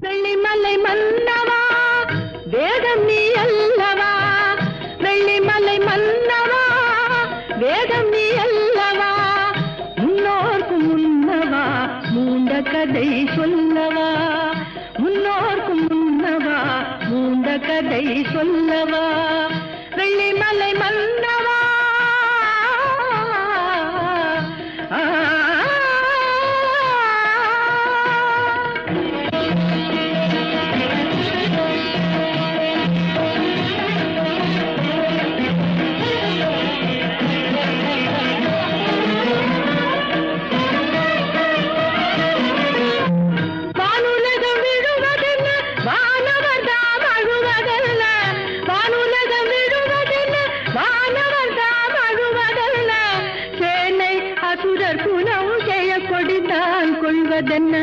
வெள்ளிமலை மன்னவா வேதம் நீ அல்லவா, வெள்ளிமலை மன்னவா வேதம் நீ அல்லவா, முன்னோர்க்கு முன்னவா மூண்ட கதை சொல்லவா, முன்னோர்க்கு முன்னவா மூண்ட கதை சொல்லவா, வெள்ளிமலை மன்னவா. கொள்வதென்ன